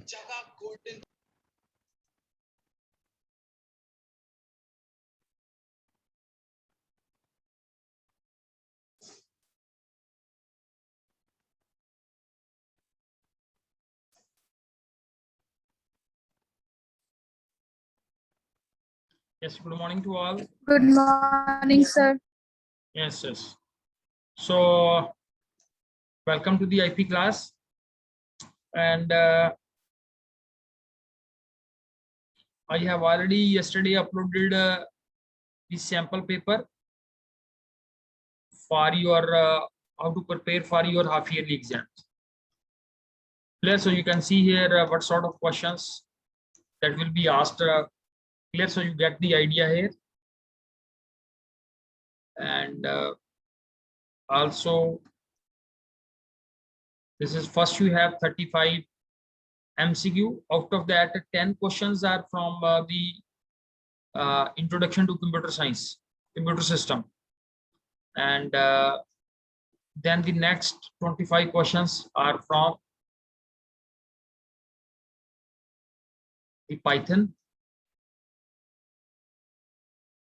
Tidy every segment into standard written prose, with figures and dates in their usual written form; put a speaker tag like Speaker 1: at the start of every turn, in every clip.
Speaker 1: Yes, good morning to all.
Speaker 2: Good morning, sir.
Speaker 1: Yes, yes. So, welcome to the IP class. And I have already yesterday uploaded the sample paper for your how to prepare for your half-yearly exams. Clear? So you can see here what sort of questions that will be asked. Clear? So you get the idea here. And also, this is first you have 35 MCQ. Out of that, 10 questions are from the introduction to computer science, computer system. And then the next 25 questions are from the Python.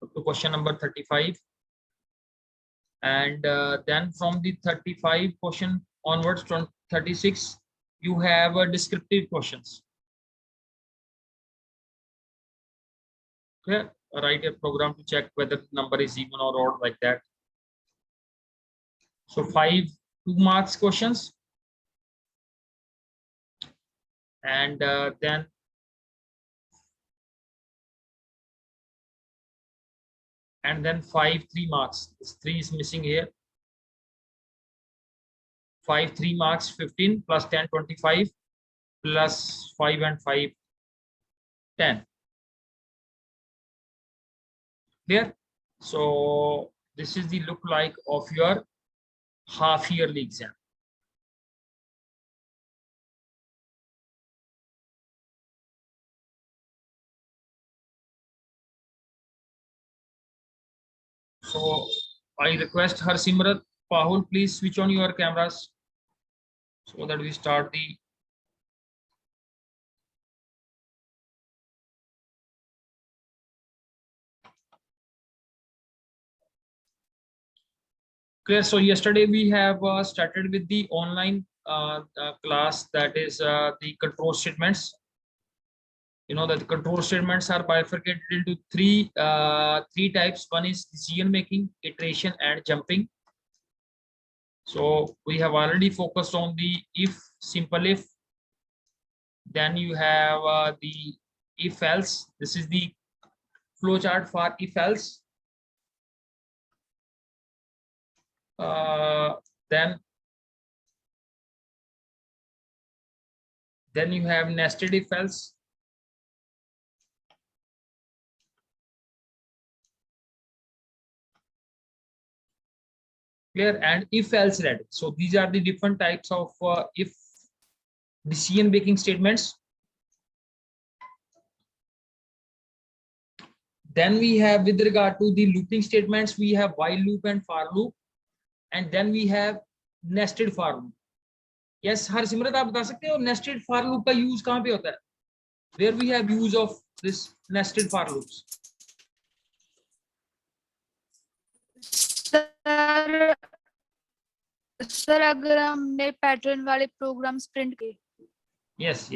Speaker 1: Up to question number 35. And then from the 35 question onwards from 36, you have descriptive questions. Okay, write a program to check whether the number is even or odd, like that. So 5 2 marks questions, and then and then 5 3 marks. This 3 is missing here. 5 3 marks 15 plus 10 25 plus 5 and 5 10. Clear? So this is the look like of your half yearly exam. So I request Harsimrat, Pahul, please switch on your cameras so that we start the clear. So yesterday we have started with the online class, that is the control statements. You know that the control statements are bifurcated into three types. One is decision making, iteration, and jumping. So we have already focused on the if, simple if. Then you have the if else. This is the flowchart for if else. Then you have nested if else. Clear? And if else ready. So these are the different types of if decision making statements. Then we have, with regard to the looping statements, we have while loop and for loop, and then we have nested for loop. Yes, Harsimrat, आप बता सकते हो nested for loop का use कहाँ पे होता है? Where we have use of this nested for loops?
Speaker 2: Sir अगर हमने पैटर्न वाले प्रोग्राम्स प्रिंट किए.
Speaker 1: Yes.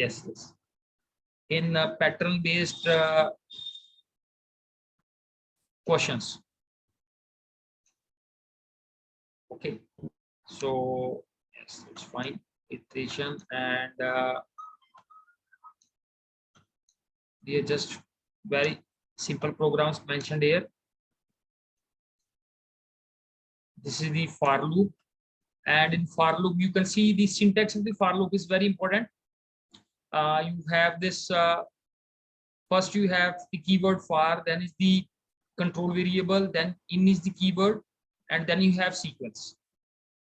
Speaker 1: In pattern based questions. Okay, so yes, it's fine. Iteration, and they are just very simple programs mentioned here. This is the for loop, and in for loop you can see the syntax of the for loop is very important. You have this first you have the keyword for, then is the control variable, then in is the keyword, and then you have sequence,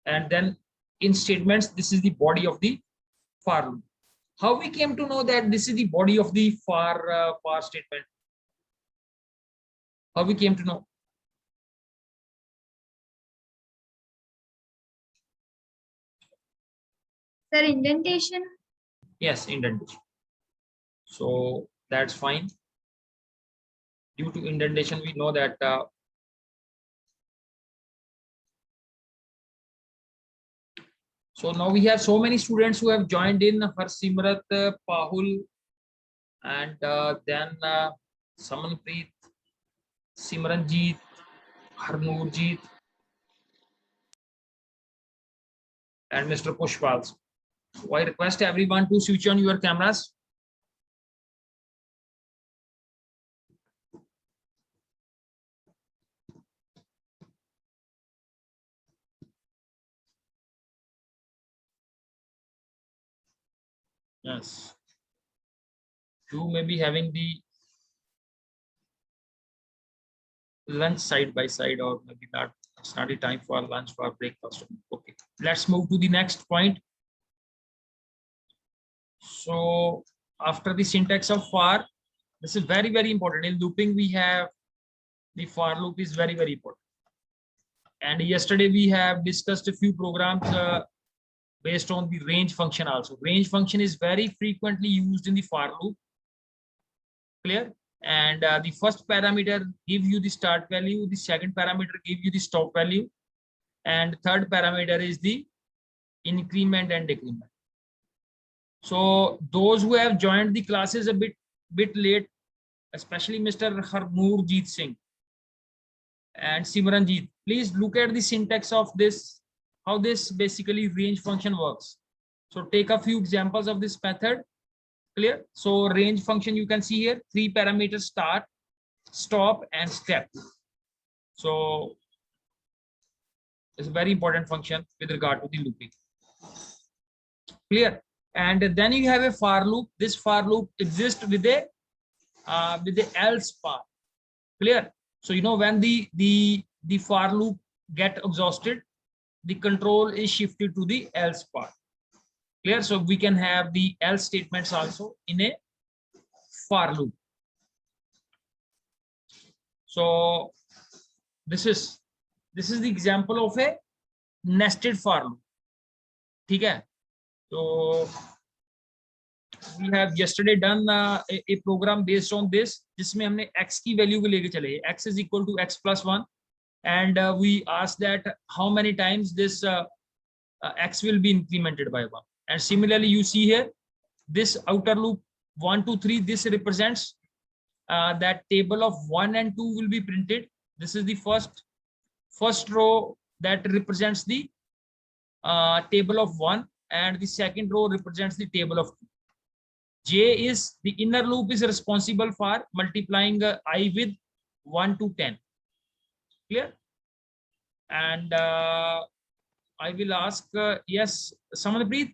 Speaker 1: and then in statements this is the body of the for loop. How we came to know that this is the body of the for statement? How we came to know?
Speaker 2: Sir, indentation.
Speaker 1: Yes, indentation. so that's fine. Due to indentation, we know that so now we have so many students who have joined in: Harsimrat, Pahul, and then Samanpreet, Simranjeet, Harnoorjeet, and Mr. Pushpal. So I request everyone to switch on your cameras. Yes. You may be having the lunch side by side, or maybe not. It's not the time for lunch, for breakfast. Okay. Let's move to the next point. So after the syntax of for, this is very, very important. In looping, we have the for loop is very, very important. And yesterday we have discussed a few programs based on the range function also. Range function is very frequently used in the for loop. Clear? And the first parameter give you the start value, the second parameter give you the stop value, and third parameter is the increment and decrement. So those who have joined the classes a bit late, especially Mr. Harnoorjeet Singh and Simranjeet, please look at the syntax of this, how this basically range function works. So take a few examples of this method. Clear? So range function, you can see here 3 parameters: start, stop, and step. So it's a very important function with regard to the looping. Clear? And then you have a for loop. This for loop exists with the else part. Clear? So you know, when the for loop get exhausted, the control is shifted to the else part. Clear? So we can have the else statements also in a for loop. So this is the example of a nested for loop. ठीक है? So we have yesterday done a program based on this, जिसमें हमने x की value को लेके चले, x is equal to x plus 1, and we asked that how many times this x will be incremented by 1. And similarly, you see here this outer loop 1 2 3, this represents that table of 1 and 2 will be printed. This is the first row that represents the table of 1, and the second row represents the table of 2. J is the inner loop is responsible for multiplying I with 1 to 10. Clear? And I will ask yes, Samanpreet,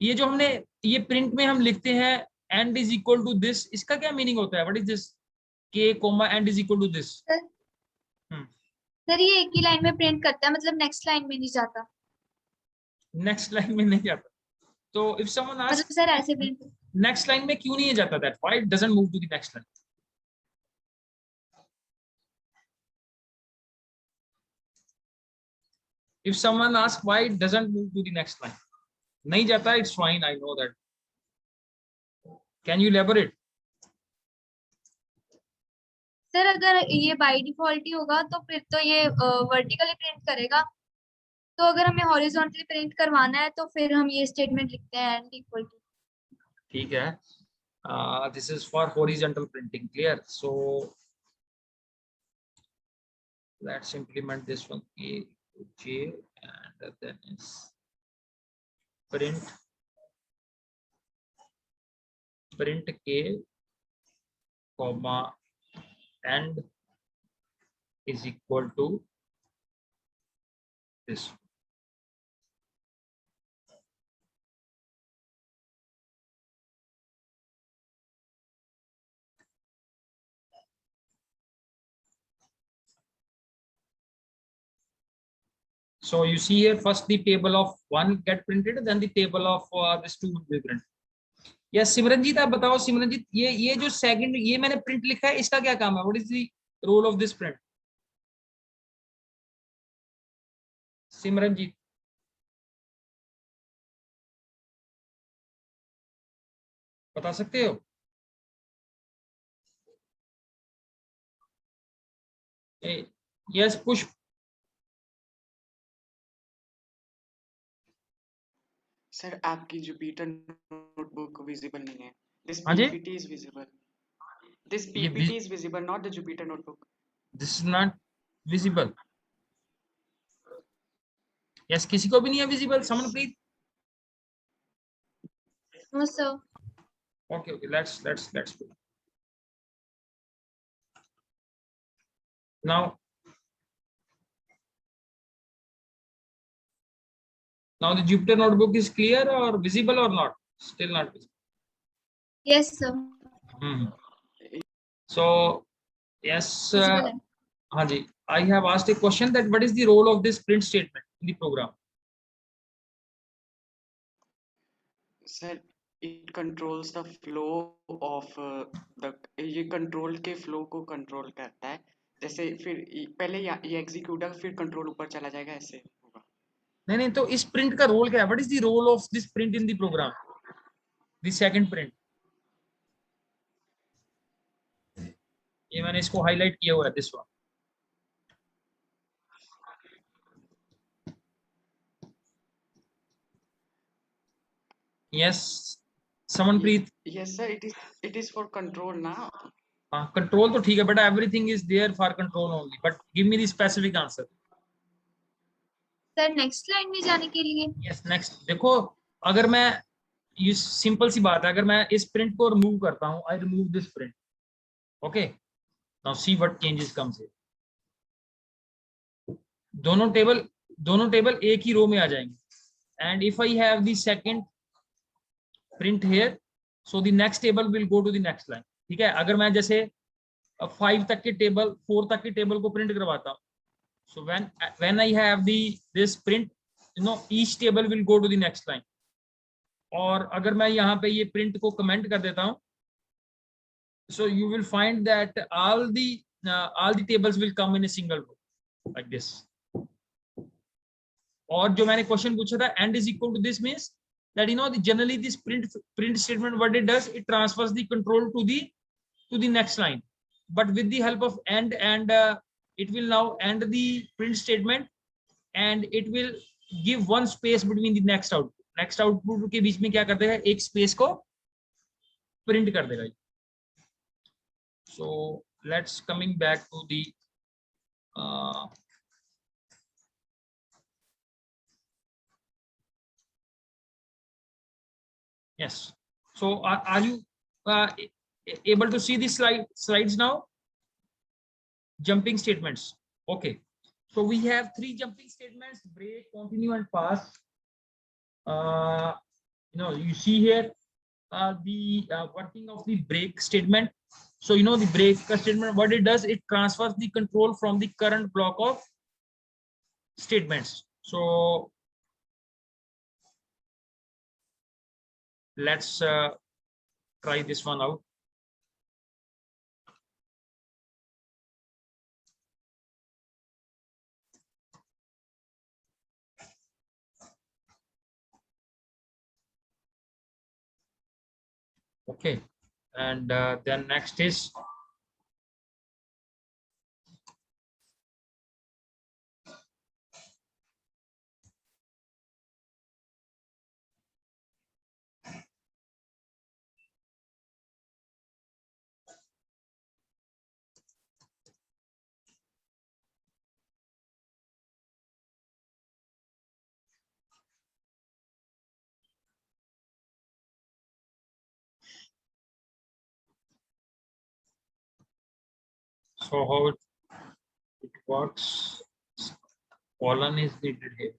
Speaker 1: ये जो हमने ये print में हम लिखते हैं and is equal to this, इसका क्या मीनिंग होता है? What is this? K comma and is equal to this.
Speaker 2: Sir ये एक ही लाइन में प्रिंट करता है, मतलब नेक्स्ट लाइन में नहीं जाता.
Speaker 1: नेक्स्ट लाइन में नहीं जाता. तो if someone asks,
Speaker 2: मतलब सर ऐसे प्रिंट
Speaker 1: नेक्स्ट लाइन में क्यों नहीं जाता? That why it doesn't move to the next line? If someone asks why it doesn't move to the next line, नहीं जाता, it's fine, I know that. Can you elaborate?
Speaker 2: Sir अगर ये by default ही होगा तो फिर तो ये vertically print करेगा. तो अगर हमें हॉरिजॉन्टली प्रिंट करवाना है तो फिर हम ये स्टेटमेंट लिखते हैं एंड इक्वल टू.
Speaker 1: ठीक है. This is for horizontal printing. Clear? So let's implement this one. A to J, and then is print K comma and is equal to this. So you see here, first the table of 1 get printed, then the table of this 2 will be printed. Yes, Simranjeet आप बताओ. सिमरनजीत, ये जो second ये मैंने print लिखा है, इसका क्या काम है? What is the role of this print? Simranjeet बता सकते हो? Yes, push.
Speaker 3: सर आपकी जुपिटर नोटबुक विजिबल नहीं है. This
Speaker 1: हाँ जी,
Speaker 3: PPT is visible. This
Speaker 1: ये
Speaker 3: PPT is visible, not the Jupyter notebook.
Speaker 1: This is not visible. Yes, किसी को भी नहीं है visible?
Speaker 3: Yes.
Speaker 1: Suman please.
Speaker 2: No, sir.
Speaker 1: Okay, let's do. Now the Jupyter notebook is clear or visible or not? Still not visible.
Speaker 2: Yes, sir.
Speaker 1: Mhm. So yes,
Speaker 2: Visible है.
Speaker 1: हाँ जी. I have asked a question that what is the role of this print statement in the program?
Speaker 3: Sir, it controls the flow of the ये control के flow को control करता है. जैसे फिर पहले ये execute होगा फिर control ऊपर चला जाएगा, ऐसे होगा.
Speaker 1: नहीं, तो इस print का role क्या है? What is the role of this print in the program? The second print. ये मैंने इसको highlight किया हुआ है, this one. Yes, someone please.
Speaker 3: Yes sir, it is for control now.
Speaker 1: Control तो ठीक है, but everything is there for control only. But give me the specific answer.
Speaker 2: Sir next line में जाने के लिए.
Speaker 1: Yes, next. देखो, अगर मैं ये सिंपल सी बात है, अगर मैं इस प्रिंट को रिमूव करता हूं, I remove this print. Okay, now see what changes comes here. दोनों टेबल एक ही रो में आ जाएंगे. And if I have the second print here, so the next table will go to the next line. ठीक है, अगर मैं जैसे 5 तक के टेबल, 4 तक के टेबल को प्रिंट करवाता हूं, so when I have this print, each table will go to the next line. और अगर मैं यहाँ पे ये प्रिंट को कमेंट कर देता हूँ, so you will find that all the tables will come in a single row like this. और जो मैंने क्वेश्चन पूछा था, and is equal to this means that generally this print statement, what it does, it transfers the control to the next line. But with the help of and it will now end the print statement and it will give one space between the next output. Next output के बीच में क्या कर देगा, एक space को print कर देगा. So let's coming back to the yes. So are you able to see the slides now? Jumping statements. Okay. So we have 3 jumping statements: break, continue, and pass. You see here the working of the break statement. So the break statement, what it does, it transfers the control from the current block of statements. So let's try this one out. Okay, and then next is so how it works. Colon is needed here.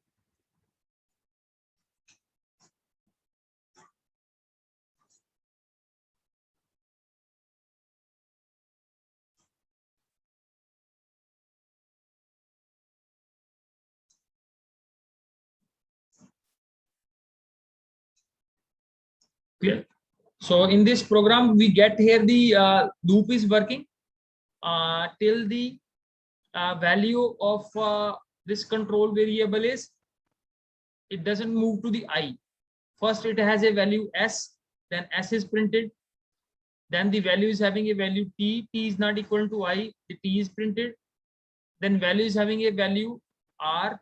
Speaker 1: Clear? So in this program, we get here the loop is working till the value of this control variable is, it doesn't move to the I. First it has a value S, then S is printed, then the value is having a value T, T is not equal to I, the T is printed, then value is having a value r,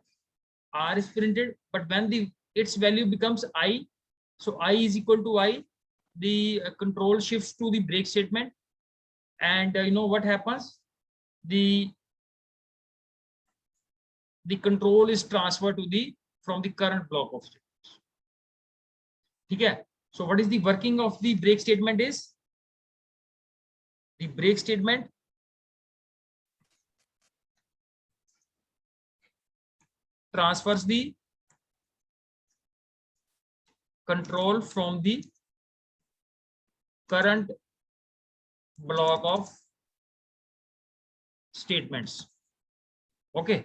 Speaker 1: r is printed, but when the its value becomes I, so I is equal to I, the control shifts to the break statement, and you know what happens, the control is transferred to the from the current block of statements. ठीक है? So what is the working of the break statement is, the break statement transfers the control from the current block of statements. Okay.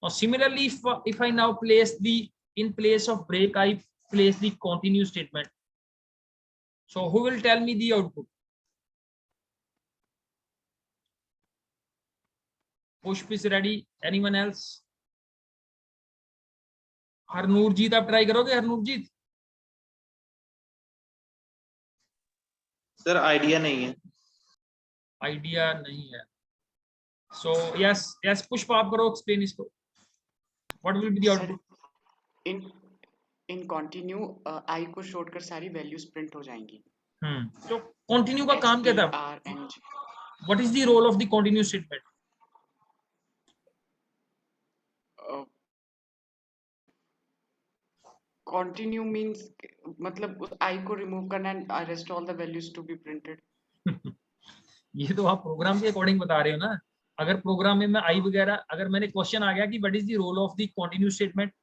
Speaker 1: Now similarly, if I now place the, in place of break, I place the continue statement. So who will tell me the output? Pushp is ready. Anyone else? हरनूरजीत, आप try करोगे? हरनूरजीत,
Speaker 4: sir idea नहीं है।
Speaker 1: Idea नहीं है। So yes, yes, पुष्प आप करो, explain इसको. What will be the
Speaker 3: sir
Speaker 1: output?
Speaker 3: In continue I को छोड़कर सारी वैल्यूज प्रिंट हो जाएंगी।
Speaker 1: तो कंटिन्यू का काम क्या था? What is the role of the continue statement?
Speaker 3: Continue means मतलब उस आई को रिमूव करना and rest all the values to be printed.
Speaker 1: ये तो आप प्रोग्राम के अकॉर्डिंग बता रहे हो ना. अगर प्रोग्राम में मैं आई वगैरह, अगर मैंने क्वेश्चन आ गया कि what is the role of the continue statement,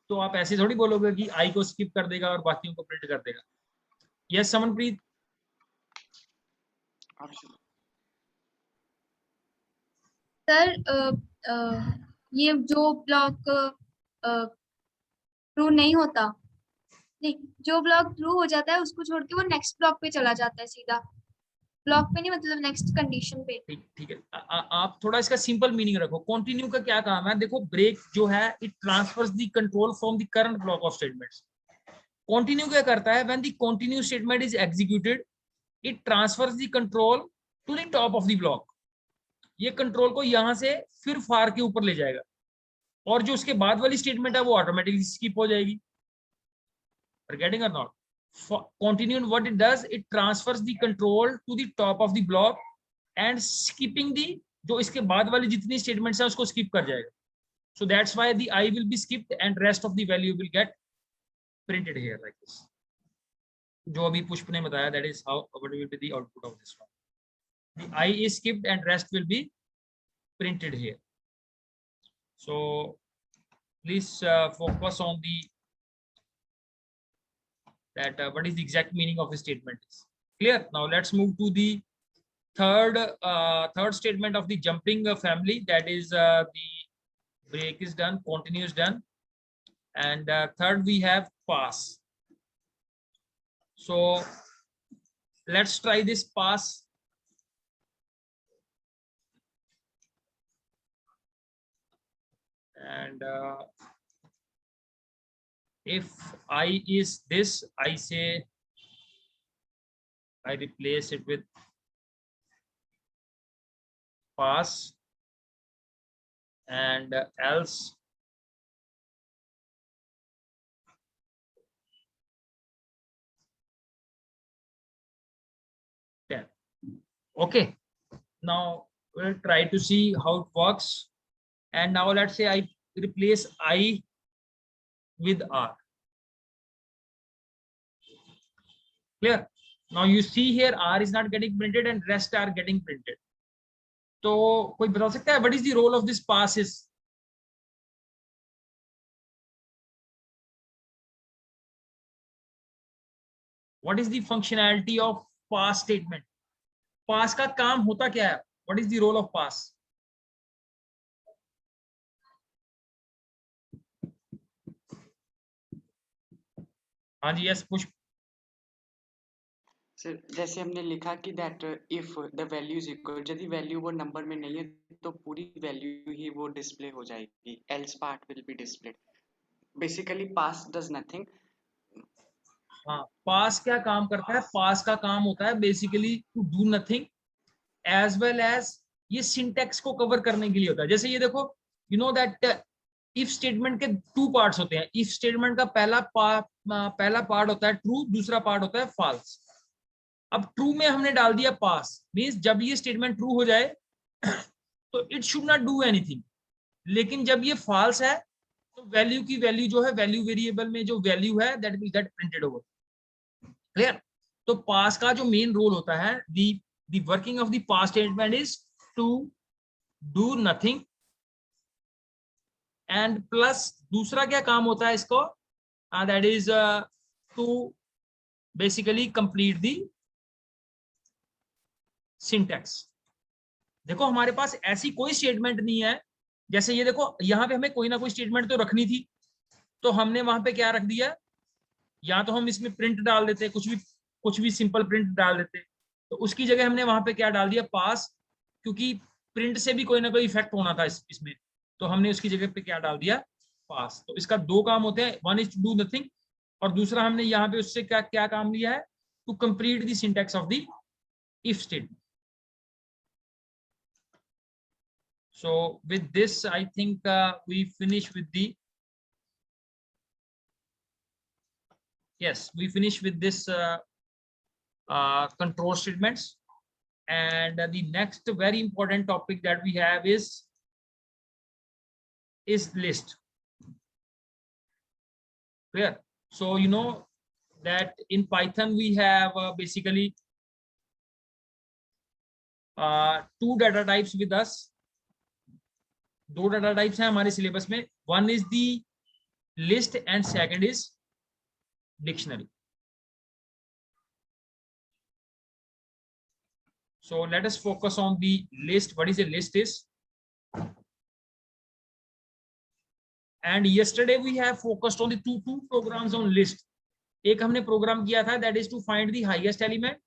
Speaker 1: तो आप ऐसे थोड़ी बोलोगे कि आई को स्किप कर देगा और बाकियों को प्रिंट कर देगा. यस समनप्रीत.
Speaker 2: सर ये जो ब्लॉक ट्रू नहीं होता, नहीं, जो ब्लॉक ट्रू हो जाता है उसको छोड़ के वो नेक्स्ट ब्लॉक पे चला जाता है सीधा, ब्लॉक पे नहीं, मतलब नेक्स्ट कंडीशन पे.
Speaker 1: ठीक है. आप थोड़ा इसका सिंपल मीनिंग रखो. कंटिन्यू का क्या काम है? देखो, ब्रेक जो है it transfers the control from the current block of statements. Continue क्या करता है? When the continue statement is executed, it transfers the control to the top of the block. ये कंट्रोल को यहां से फिर फार के ऊपर ले जाएगा, और जो उसके बाद वाली स्टेटमेंट है वो ऑटोमेटिकली स्किप हो जाएगी. Getting or not? For continue, what it does, it transfers the control to the top of the block and skipping the, जो इसके बाद वाली जितनी स्टेटमेंट्स हैं उसको स्किप कर जाएगा. So that's why the I will be skipped and rest of the value will get printed here like this. जो अभी पुष्प ने बताया, that is how what will be the output of this one. The I is skipped and rest will be printed here. So please focus on the that what is the exact meaning of a statement is clear. Now let's move to the third statement of the jumping family, that is the break is done, continue is done, and third we have pass. So let's try this pass. And if I is this, I say I replace it with pass, and else then. Okay, now we'll try to see how it works. And now let's say I replace I with R. Clear? Now you see here R is not getting printed and rest are getting printed. तो कोई बता सकता है what is the role of this pass is? What is the functionality of pass statement? Pass का काम होता क्या है? What is the role of pass? हाँ जी, यस पुष्प.
Speaker 3: सर जैसे हमने लिखा कि that if the value is equal, यदि वैल्यू वो नंबर में नहीं है तो पूरी वैल्यू ही वो डिस्प्ले हो जाएगी, else part will be displayed. Basically pass does nothing.
Speaker 1: हाँ, पास क्या काम करता है? पास का काम होता है basically to do nothing, as well as ये सिंटैक्स को कवर करने के लिए होता है। जैसे ये देखो, you know that if statement के 2 पार्ट्स होते हैं। इफ स्टेटमेंट का पहला पार्ट होता है ट्रू, दूसरा पार्ट होता है फॉल्स। अब ट्रू में हमने डाल दिया पास, मींस जब ये स्टेटमेंट ट्रू हो जाए तो it should not do anything. लेकिन जब ये फॉल्स है तो वैल्यू की वैल्यू जो है, वैल्यू वेरिएबल में जो वैल्यू है that will get printed over. Clear? तो पास का जो मेन रोल होता है, the working of the pass statement is to do nothing, and plus दूसरा क्या काम होता है इसको, that is to basically complete the syntax. देखो हमारे पास ऐसी कोई स्टेटमेंट नहीं है, जैसे ये देखो यहाँ पे हमें कोई ना कोई स्टेटमेंट तो रखनी थी, तो हमने वहां पे क्या रख दिया, या तो हम इसमें प्रिंट डाल देते, कुछ भी सिंपल प्रिंट डाल देते, तो उसकी जगह हमने वहां पे क्या डाल दिया, पास, क्योंकि प्रिंट से भी कोई ना कोई इफेक्ट होना था इसमें, तो हमने उसकी जगह पे क्या डाल दिया, पास। तो इसका 2 काम होते हैं, one is to do nothing, और दूसरा हमने यहाँ पे उससे क्या क्या काम लिया है, to complete the syntax of the if statement. So with this, I think we finish with the, yes, we finish with this control statements. And the next very important topic that we have is list. Clear? So you know that in Python we have basically 2 data types with us. 2 data types हैं हमारे syllabus में, one is the list and second is dictionary. So let us focus on the list. What is a list is? And yesterday we have focused on the two programs on list. एक हमने programme किया था, that is to find the highest element,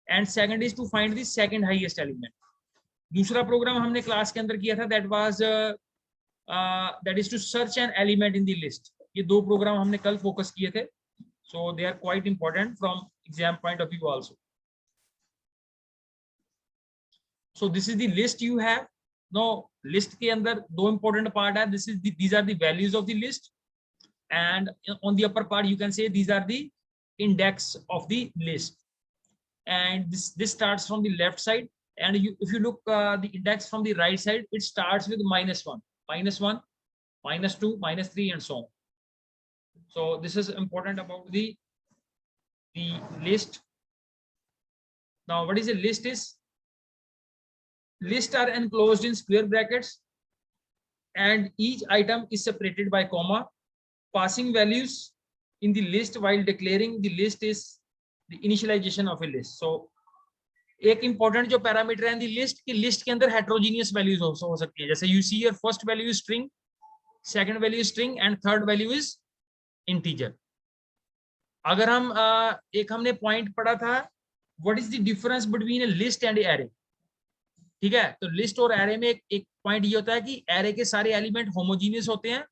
Speaker 1: and second is to find the second highest element. दूसरा programme हमने class के अंदर किया था, that was that is to search an element in the list. ये 2 प्रोग्राम हमने कल फोकस किए थे, so they are quite important from exam point of view also. So this is the list you have. Now list के अंदर 2 important part है, these are the values of the list, and on the upper part you can say these are the index of the list, and this starts from the left side, and if you look the index from the right side, it starts with -1, -1, -2, -3, and so on. So this is important about the list. Now what is a list is? Lists are enclosed in square brackets, and each item is separated by comma. Passing values in the list while declaring the list is the initialization of a list. So एक important जो parameter है दी list की, list के अंदर heterogeneous values हो सकती है, जैसे you see your first value is string, second value is string, and third value is integer. अगर हम एक हमने पॉइंट पढ़ा था, what is the difference between A list and array. ठीक है, तो लिस्ट और एरे में एक पॉइंट ये होता है कि एरे के सारे एलिमेंट होमोजीनियस होते हैं,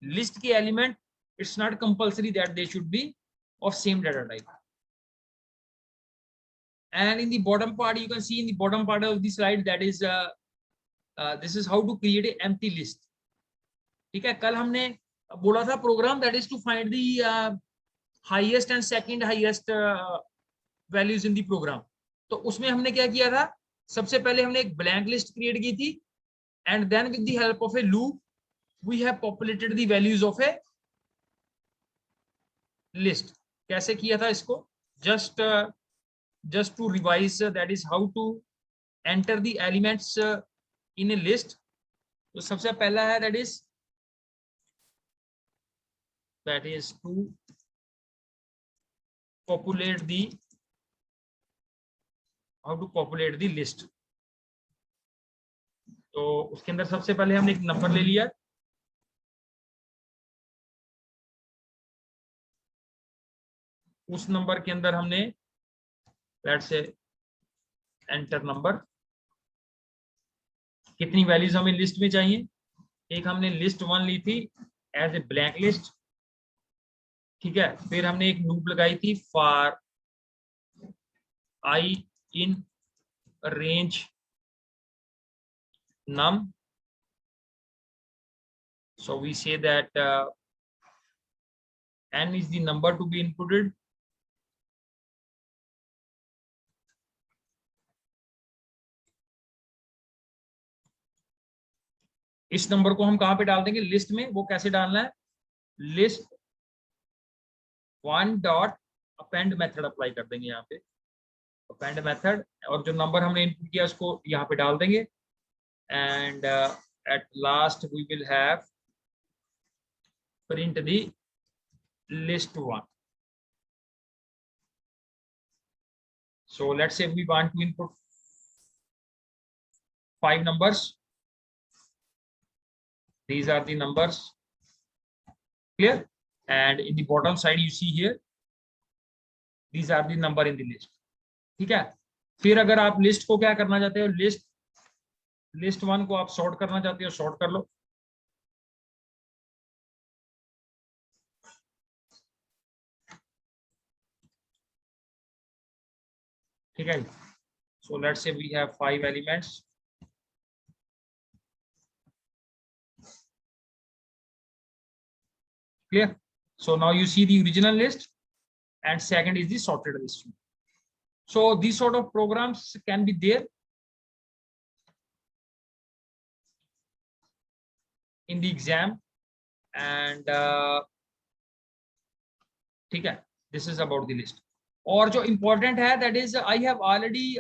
Speaker 1: लिस्ट के element it's not compulsory that they should be of same data type. And in the bottom part, you can see in the bottom part of the slide, that is this is how to create an empty list. ठीक है, कल हमने बोला था programme that is to find the highest and second highest values in the program. तो उसमें हमने क्या किया था, सबसे पहले हमने एक blank list create की थी, and then with the help of a loop we have populated the values of a list. कैसे किया था इसको, just to revise, that is how to enter the elements in a list. तो सबसे पहला है that is to populate the list. तो उसके अंदर सबसे पहले हमने एक नंबर ले लिया, उस नंबर के अंदर हमने let's say enter नंबर, कितनी वैल्यूज हमें लिस्ट में चाहिए, एक हमने लिस्ट 1 ली थी एज ए ब्लैंक लिस्ट। ठीक है, फिर हमने एक लूप लगाई थी for I in range num. So we say that n is the number to be inputted. इस नंबर को हम कहाँ पे डाल देंगे? लिस्ट में। वो कैसे डालना है? List one dot append method apply कर देंगे यहाँ पे, अपेंड मेथड, और जो नंबर हमने इनपुट किया उसको यहाँ पे डाल देंगे। And at last we will have print the list one. So let's say we want to input 5 numbers. These are the numbers. Clear? And in the bottom side you see here, these are the number in the list. ठीक है? फिर अगर आप list को क्या करना चाहते हो, लिस्ट वन को आप सॉर्ट करना चाहते हो, सॉर्ट कर लो। ठीक है? So let's say we have 5 elements. Clear? So now you see the original list, and second is the sorted list. So these sort of programs can be there in the exam, and ठीक है, this is about the list. और जो important है, that is I have already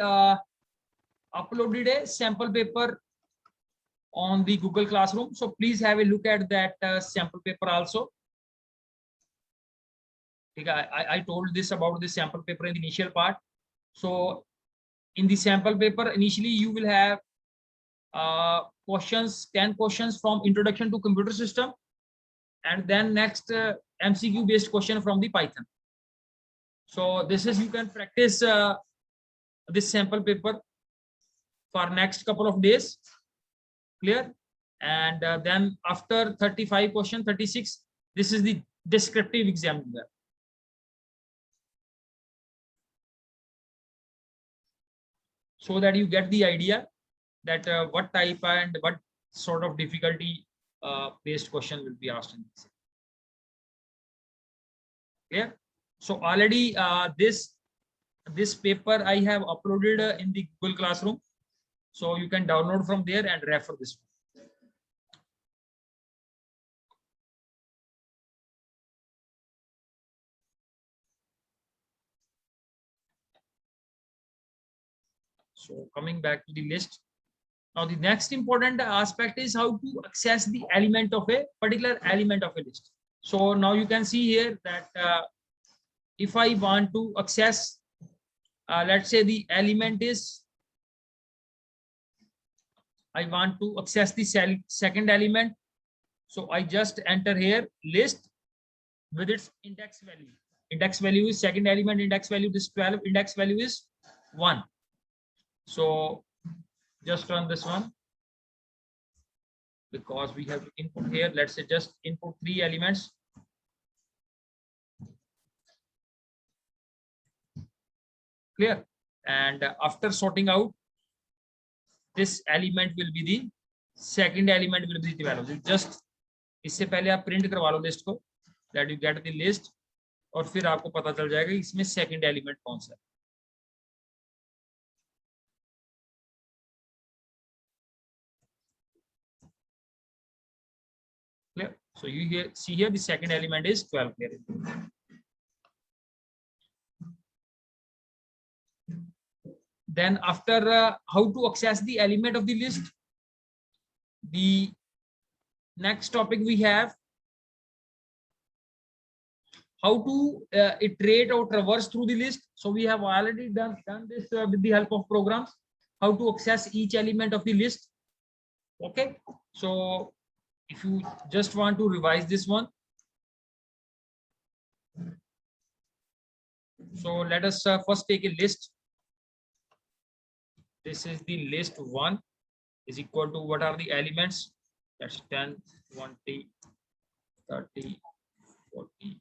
Speaker 1: uploaded a sample paper on the Google Classroom, so please have a look at that sample paper also. ठीक है, I told this about the sample paper in the initial part. So in the sample paper initially you will have questions, 10 questions from introduction to computer system, and then next MCQ based question from the Python. So this is, you can practice this sample paper for next couple of days. Clear? And then after 35 question, 36, this is the descriptive exam there. So that you get the idea that what type and what sort of difficulty based question will be asked in this. Clear? So already this paper I have uploaded in the Google Classroom, so you can download from there and refer this one. So coming back to the list, now the next important aspect is how to access the element of a particular element of a list. So now you can see here that if I want to access, let's say the element is, I want to access the second element, so I just enter here list with its index value. Index value is second element, index value is 12, index value is 1. So just run this one, because we have to input here, let's say just input 3 elements. Clear? And after sorting out, this element will be the second element will be the value. Just इससे पहले आप print करवा लो list को, that you get the list, और फिर आपको पता चल जाएगा इसमें सेकंड एलिमेंट कौन सा है. Clear? So you see here the second element is 12 here. Then after how to access the element of the list, the next topic we have how to iterate or traverse through the list. So we have already done this with the help of programs, how to access each element of the list. Okay, so if you just want to revise this one, so let us first take a list. This is the list 1 is equal to what are the elements? That's 10, 20, 30, 40.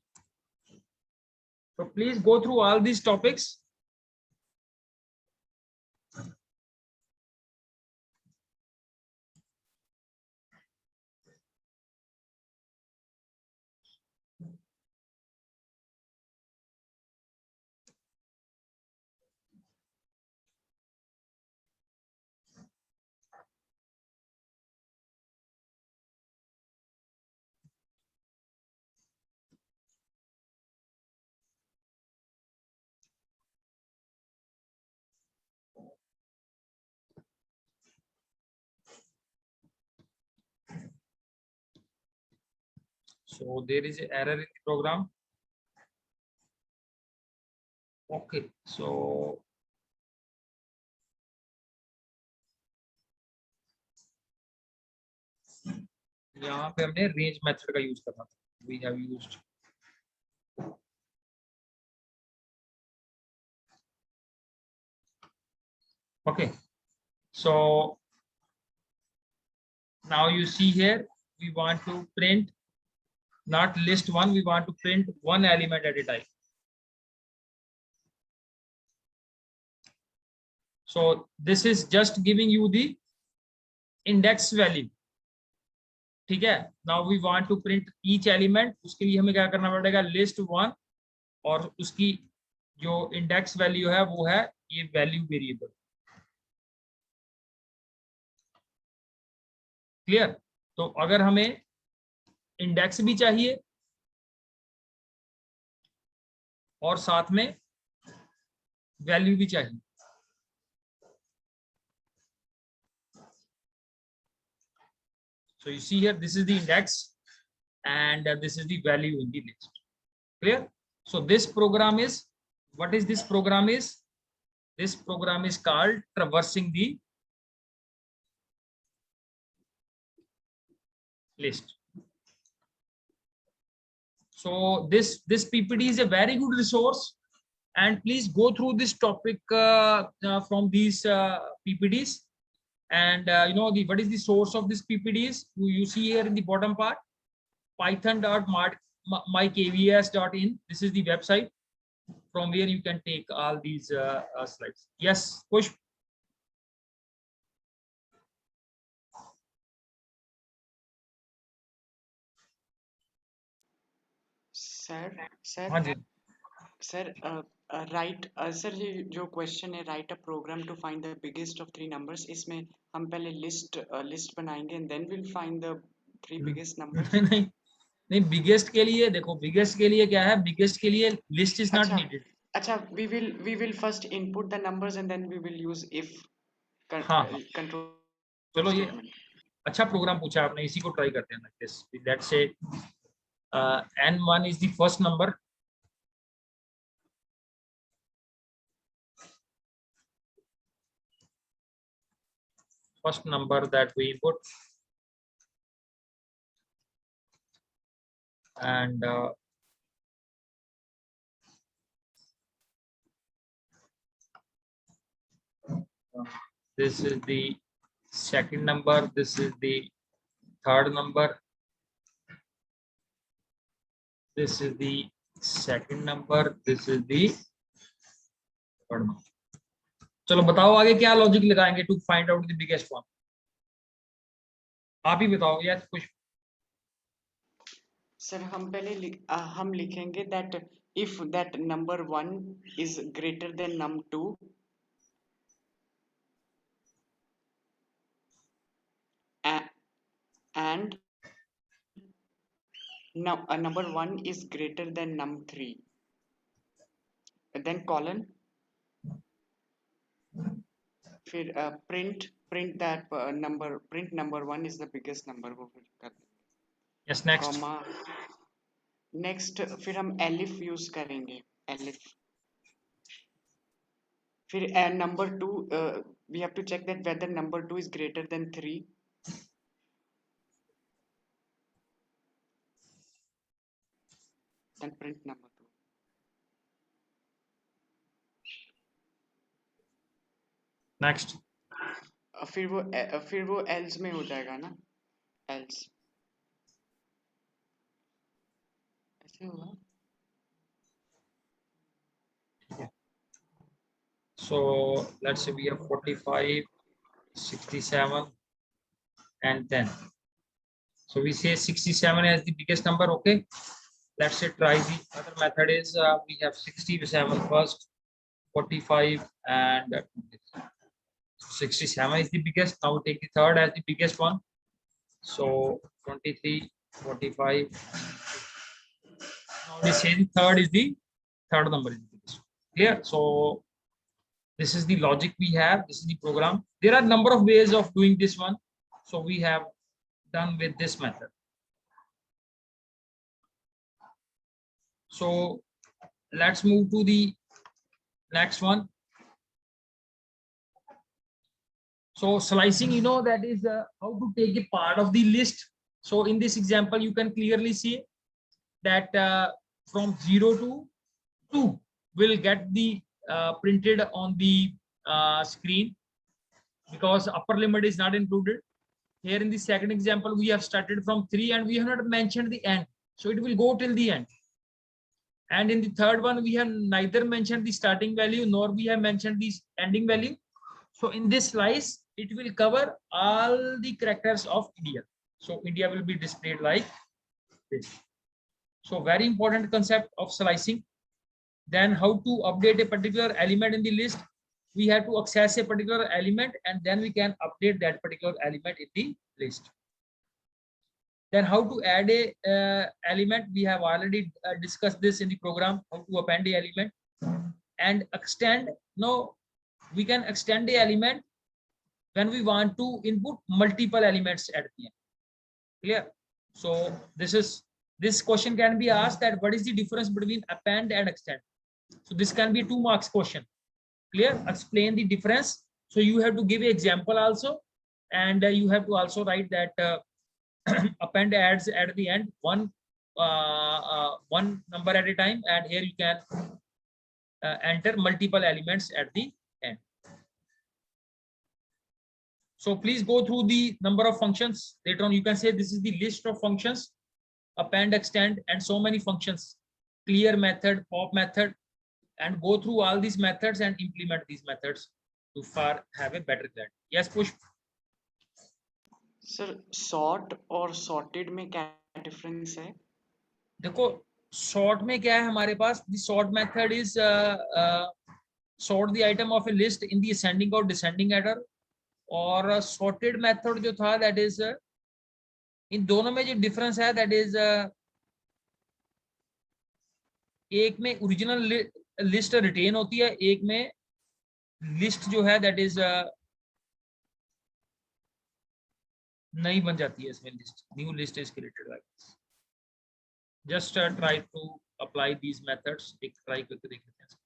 Speaker 1: So please go through all these topics. So there is an error in the program. Okay, so यहाँ पे हमने range method का use करना था. We have used. Okay, so now you see here we want to print not list one, we want to print one element at a time. So this is just giving you the index value. ठीक है. Now we want to print each element. उसके लिए हमें क्या करना पड़ेगा, list one और उसकी जो index value है वो है ये value variable. क्लियर. तो अगर हमें इंडेक्स भी चाहिए और साथ में वैल्यू भी चाहिए. So you see here, this is the index and this is the value in the list. Clear. So this program is, what is this program is? This program is called traversing the list. So this PPT is a very good resource, and please go through this topic from these PPTs. And you know what is the source of this PPTs? You see here in the bottom part, python.mykvs.in. This is the website from where you can take all these slides. Yes, push.
Speaker 3: Sir
Speaker 1: हाँ जी.
Speaker 3: Sir right sir ये जो question है right a program to find the biggest of three numbers, इसमें हम पहले list बनाएंगे and then will find the three biggest numbers.
Speaker 1: नहीं बिगेस्ट के लिए देखो, बिगेस्ट के लिए क्या है, बिगेस्ट के लिए लिस्ट इज नॉट
Speaker 3: अच्छा
Speaker 1: नीडेड.
Speaker 3: अच्छा we will first input the numbers and then we will use if
Speaker 1: हाँ.
Speaker 3: control
Speaker 1: चलो ये
Speaker 3: statement.
Speaker 1: अच्छा प्रोग्राम पूछा आपने, इसी को ट्राई करते हैं. Let's say n1 is the first number. First number that we input, and this is the second number, this is the third number, this is the second number, this is the third number. चलो बताओ आगे क्या logic लगाएंगे to find out the biggest one. आप ही बताओ या कुछ.
Speaker 3: सर हम पहले हम लिखेंगे that if that number 1 is greater than num 2 and now number 1 is greater than num 3, then colon, फिर print that number 1 is the biggest number, वो फिर कर देंगे.
Speaker 1: Yes, next.
Speaker 3: comma next फिर हम elif यूज करेंगे, elif. फिर number 2 we have to check that whether number 2 is greater than 3. Then print number 2.
Speaker 1: Next.
Speaker 3: फिर वो else में हो जाएगा ना, else ऐसे होगा.
Speaker 1: So let's say we have 45, 67 and 10. So we say 67 as the biggest number. Okay, let's say try the other method is we have 67 first, 45 and 67 is the biggest. Now take the third as the biggest one. So 23, 45. Now we say the third is the third number is the biggest. Clear? So this is the logic we have. This is the program. There are a number of ways of doing this one. So we have done with this method. So let's move to the next one. So slicing, you know, that is how to take a part of the list. So in this example, you can clearly see that from 0 to 2 will get the printed on the screen, because upper limit is not included. Here in the second example, we have started from 3 and we have not mentioned the end. So it will go till the end. And in the third one, we have neither mentioned the starting value nor we have mentioned the ending value. So in this slice, it will cover all the characters of India. So India will be displayed like this. So very important concept of slicing. Then how to update a particular element in the list. We have to access a particular element and then we can update that particular element in the list. Then how to add a element. We have already discussed this in the program, how to append a element and extend. No, we can extend the element when we want to input multiple elements at the end. Clear? So this question can be asked that what is the difference between append and extend? So this can be a 2 marks question. Clear? Explain the difference. So you have to give an example also, and you have to also write that append adds at the end one number at a time, and here you can enter multiple elements at the end. So please go through the number of functions. Later on, you can say this is the list of functions, append, extend, and so many functions, clear method, pop method, and go through all these methods and implement these methods to have a better clarity. Yes, Push.
Speaker 3: Sir sort और sorted में क्या difference है?
Speaker 1: देखो sort में क्या है हमारे पास, the sort method is sort the item of a list in the ascending or descending order, और sorted method जो था that is इन दोनों में जो difference है that is एक में original list retain होती है, एक में list जो है that is नई बन जाती है, इसमें list, new list is created like this. Just try to apply these methods. एक try करके देख लेते हैं.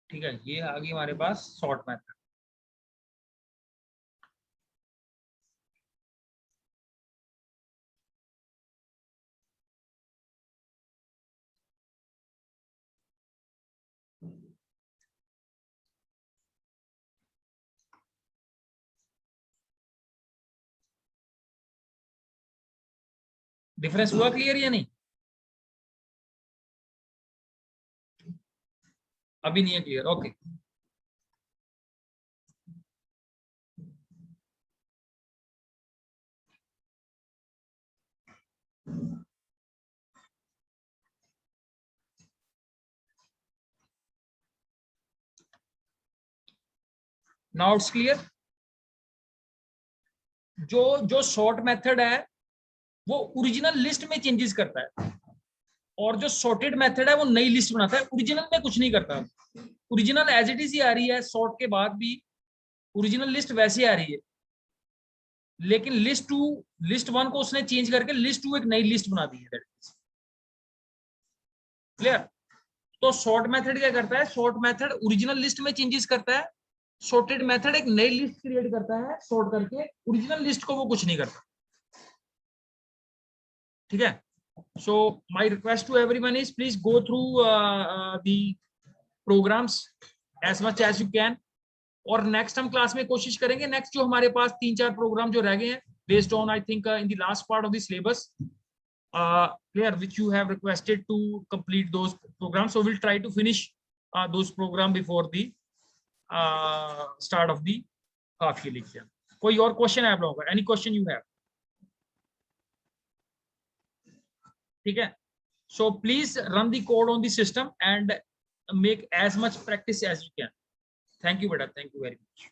Speaker 1: ठीक है, ये आ गई हमारे पास सॉर्ट मेथड. डिफरेंस हुआ क्लियर या नहीं? अभी नहीं है clear. Okay. Now it's clear. जो सॉर्ट मेथड है वो ओरिजिनल लिस्ट में चेंजेस करता है, और जो सॉर्टेड मेथड है वो नई लिस्ट बनाता है, ओरिजिनल में कुछ नहीं करता. ओरिजिनल एज इट इज ही आ रही है, सॉर्ट के बाद भी ओरिजिनल लिस्ट वैसे आ रही है, लेकिन लिस्ट 1 को उसने चेंज करके लिस्ट 2 एक नई लिस्ट बना दी है. क्लियर? तो सॉर्ट मेथड क्या करता है? सॉर्ट मेथड ओरिजिनल लिस्ट में चेंजेस करता है, सॉर्टेड मेथड एक नई लिस्ट क्रिएट करता है सॉर्ट करके, ओरिजिनल लिस्ट को वो कुछ नहीं करता. ठीक है? So my request to everyone is please go through the programs as much as you can. और नेक्स्ट हम क्लास में कोशिश करेंगे, नेक्स्ट जो हमारे पास 3-4 प्रोग्राम जो रह गए हैं based on I think in the last part of the syllabus clear which you have requested to complete those programs, so we'll try to finish those program before the start of the half yearly exam. कोई और question है आप लोगों का? Any question you have? ठीक है, so please run the code on the system and make as much practice as you can. Thank you beta, thank you very much.